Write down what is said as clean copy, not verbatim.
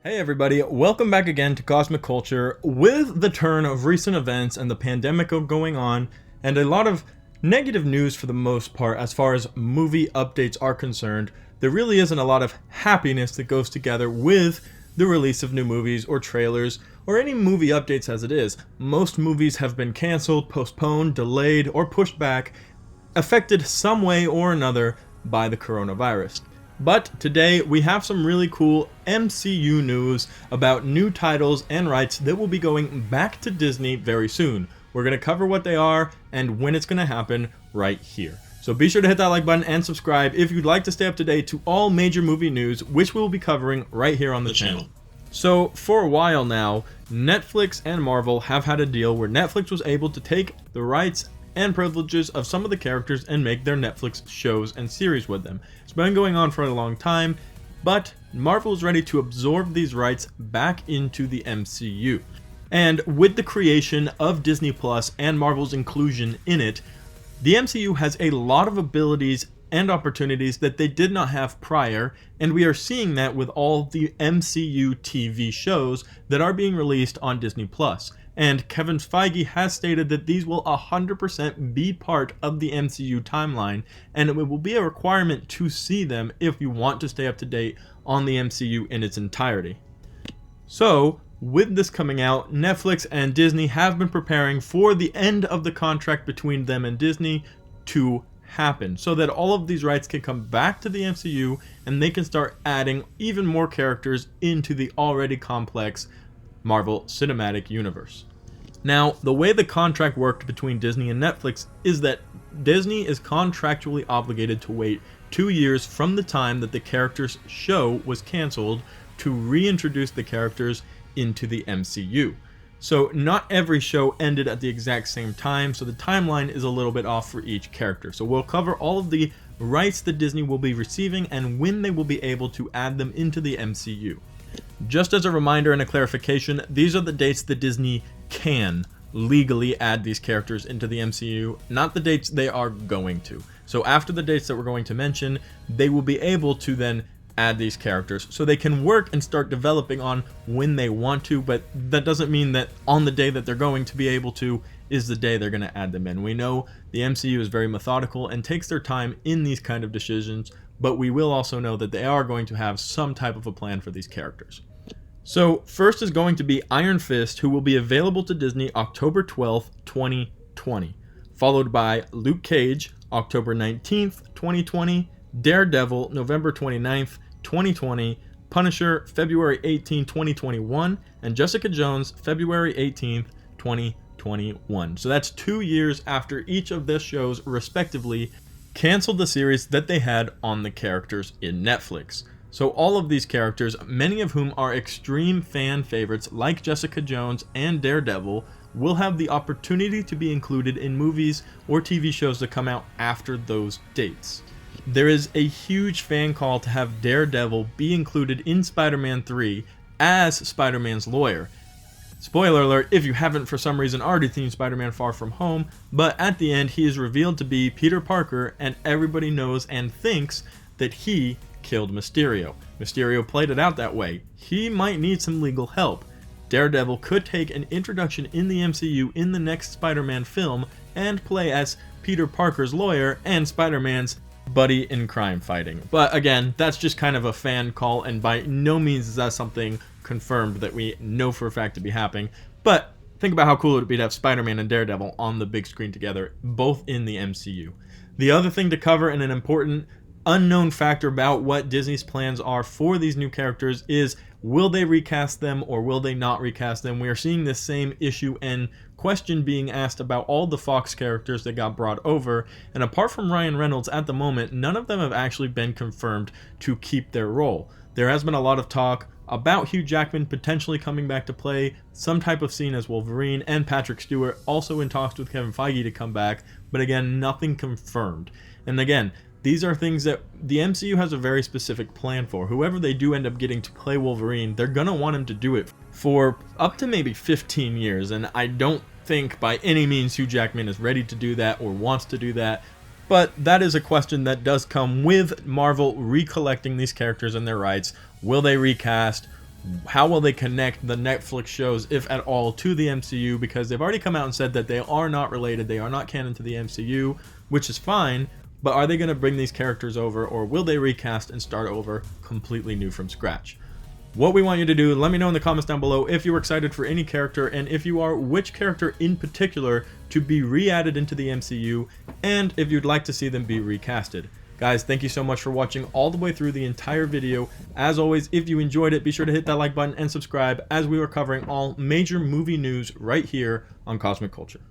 Hey everybody, welcome back again to Cosmic Culture. With the turn of recent events and the pandemic going on, and a lot of negative news for the most part as far as movie updates are concerned, there really isn't a lot of happiness that goes together with the release of new movies or trailers or any movie updates as it is. Most movies have been canceled, postponed, delayed, or pushed back, affected some way or another by the coronavirus. But today we have some really cool MCU news about new titles and rights that will be going back to Disney very soon. We're going to cover what they are and when it's going to happen right here. So be sure to hit that like button and subscribe if you'd like to stay up to date to all major movie news, which we'll be covering right here on the channel. So for a while now, Netflix and Marvel have had a deal where Netflix was able to take the rights and privileges of some of the characters and make their Netflix shows and series with them. It's been going on for a long time, but Marvel is ready to absorb these rights back into the MCU. And with the creation of Disney Plus and Marvel's inclusion in it, the MCU has a lot of abilities and opportunities that they did not have prior, and we are seeing that with all the MCU TV shows that are being released on Disney Plus. And Kevin Feige has stated that these will 100% be part of the MCU timeline, and it will be a requirement to see them if you want to stay up to date on the MCU in its entirety. So, with this coming out, Netflix and Disney have been preparing for the end of the contract between them and Disney to happen, so that all of these rights can come back to the MCU and they can start adding even more characters into the already complex Marvel Cinematic Universe. Now, the way the contract worked between Disney and Netflix is that Disney is contractually obligated to wait 2 years from the time that the character's show was canceled to reintroduce the characters into the MCU. So not every show ended at the exact same time, so the timeline is a little bit off for each character. So we'll cover all of the rights that Disney will be receiving and when they will be able to add them into the MCU. Just as a reminder and a clarification, these are the dates that Disney can legally add these characters into the MCU, not the dates they are going to. So after the dates that we're going to mention, they will be able to then add these characters so they can work and start developing on when they want to, but that doesn't mean that on the day that they're going to be able to is the day they're going to add them in. We know the MCU is very methodical and takes their time in these kind of decisions, but we will also know that they are going to have some type of a plan for these characters. So first is going to be Iron Fist, who will be available to Disney October 12th, 2020, followed by Luke Cage, October 19th, 2020, Daredevil, November 29th, 2020, Punisher, February 18, 2021, and Jessica Jones, February 18th, 2021. So that's 2 years after each of their shows, respectively, canceled the series that they had on the characters in Netflix. So all of these characters, many of whom are extreme fan favorites like Jessica Jones and Daredevil, will have the opportunity to be included in movies or TV shows that come out after those dates. There is a huge fan call to have Daredevil be included in Spider-Man 3 as Spider-Man's lawyer. Spoiler alert if you haven't for some reason already seen Spider-Man Far From Home, but at the end he is revealed to be Peter Parker and everybody knows and thinks that he killed Mysterio. Mysterio played it out that way. He might need some legal help. Daredevil could take an introduction in the MCU in the next Spider-Man film and play as Peter Parker's lawyer and Spider-Man's buddy in crime fighting. But again, that's just kind of a fan call, and by no means is that something confirmed that we know for a fact to be happening. But think about how cool it would be to have Spider-Man and Daredevil on the big screen together, both in the MCU. The other thing to cover, and an important unknown factor about what Disney's plans are for these new characters, is will they recast them or will they not recast them? We are seeing this same issue and question being asked about all the Fox characters that got brought over, and apart from Ryan Reynolds at the moment, none of them have actually been confirmed to keep their role. There has been a lot of talk about Hugh Jackman potentially coming back to play some type of scene as Wolverine, and Patrick Stewart also in talks with Kevin Feige to come back, but again, nothing confirmed. And again, these are things that the MCU has a very specific plan for. Whoever they do end up getting to play Wolverine, they're going to want him to do it for up to maybe 15 years. And I don't think by any means Hugh Jackman is ready to do that or wants to do that. But that is a question that does come with Marvel recollecting these characters and their rights. Will they recast? How will they connect the Netflix shows, if at all, to the MCU? Because they've already come out and said that they are not related, they are not canon to the MCU, which is fine, but are they going to bring these characters over, or will they recast and start over completely new from scratch? What we want you to do, let me know in the comments down below if you're excited for any character, and if you are, which character in particular to be re-added into the MCU, and if you'd like to see them be recasted. Guys, thank you so much for watching all the way through the entire video. As always, if you enjoyed it, be sure to hit that like button and subscribe, as we are covering all major movie news right here on Cosmic Culture.